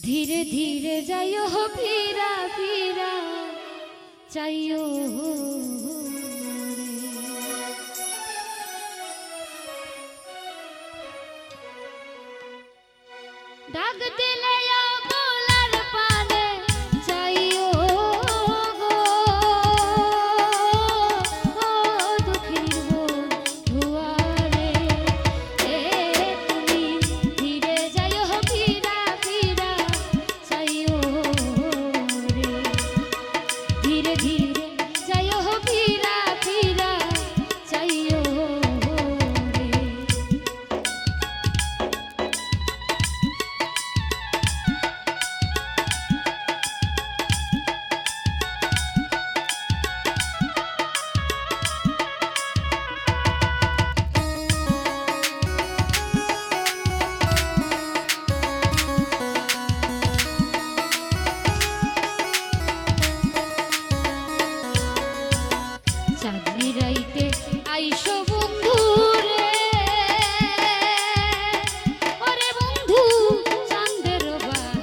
ধীরে ধীরে যাইও ফিরা ফিরা চাইও ডাক দিলে গোলার পানে চাইও গো দুঃখীর দুয়ারে তুমি ধীরে যাইও ফিরা ফিরা চাইও রে ধীরে ধীরে যাইও ফিরা ফিরা চাইও চাঁদনি রাইতে আইসো বন্ধু রে ওরে বন্ধু চাঁদের বাহার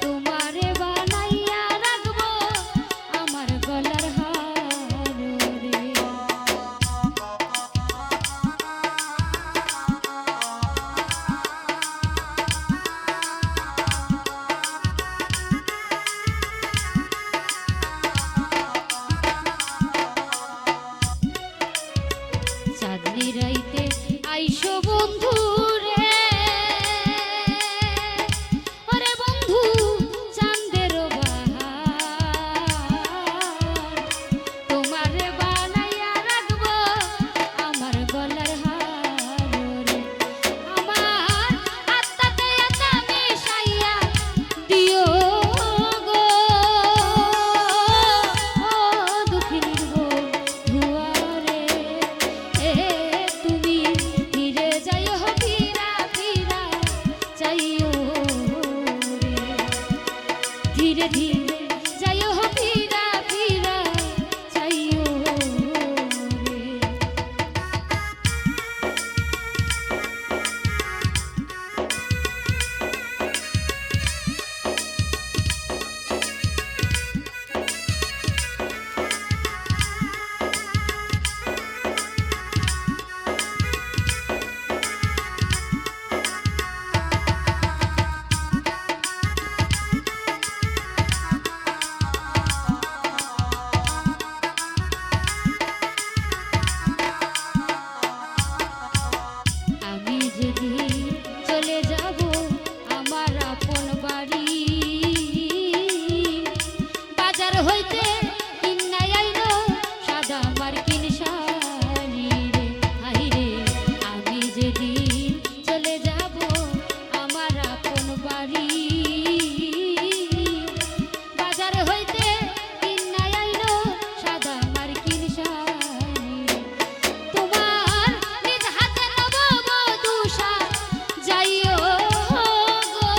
তোমারে বানাইয়া রাখবো আমার গলার হার রে চাঁদনি রাইতে আইসো বন্ধু রে ওরে বন্ধু চাঁদের বাহার তোমারে বানাইয়া রাখবো আমার গলার হার রে আমার আত্মাতে আত্মা মিশাইয়া দিও গো দুঃখীর দুয়ারে তুমি ধীরে যাইও ফিরা ফিরা চাইও রে ধীরে ধীরে যাইও ফিরা ফিরা চাইও রে আমি যেদিন চলে যাব আমার আপন বাড়ি বাজার হইতে কিনাই আইলো সাদা মার্কিন শাড়ি রে হাই রে আমি যেদিন চলে যাব আমার আপন বাড়ি বাজার হইতে কিনাই আইলো সাদা মার্কিন শাড়ি তোমার নিজ হাতে নব বধূষা যাইও গো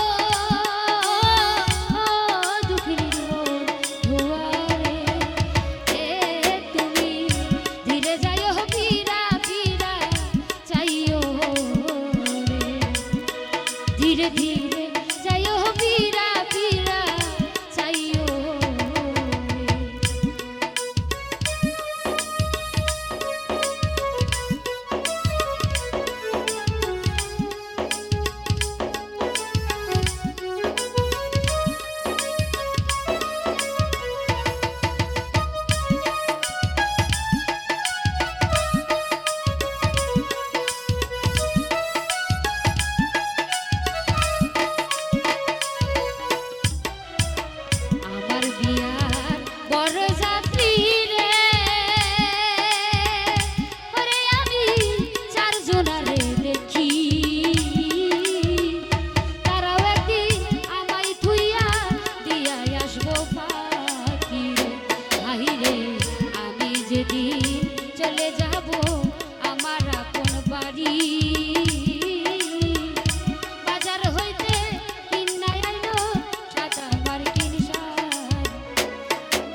দুঃখীর দুয়ারে তুমি ধীরে যাইও ফিরা ফিরা চাইও রে ধীরে ধীরে যাইও ফিরা ফিরা চাইও রে আমার বিয়ার বরযাত্রী রে ওরে আমি চারজনারে দেখি তারাও একদিন আমায় থুইয়া দিয়া আসবো পাখি রে হাই রে আমি যেদিন চলে যাব আমার আপন বাড়ি বাজার হইতে কিনাই আইলো সাদা মার্কিন শাড়ি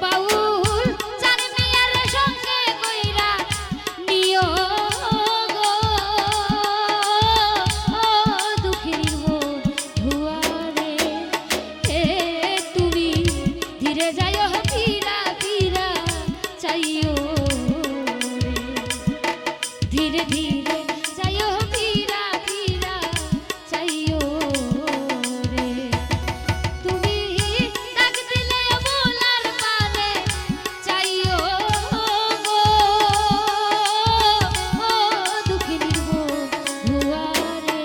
বাউল চার মিয়ার সঙ্গে কইরা নিও গো দুঃখীর ধীরে ধীরে যাইও ফিরা ফিরা চাইও রে তুমি ডাক দিলে বলার পারে চাইও গো ও দুঃখিনীর বন্ধুয়ারে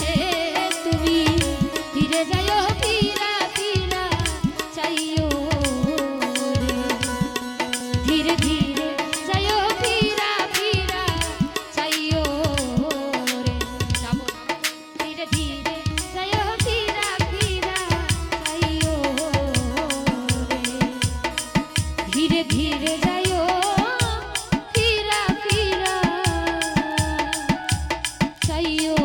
হে তুমি ধীরে যাইও ফিরা ফিরা চাইও রে ধীরে ধীরে যাইও ফিরা ফিরা চাইও রে যাবো ধীরে ধীরে যাইও ফিরা ফিরা চাইও রে ধীরে ধীরে যাইও ফিরা ফিরা চাইও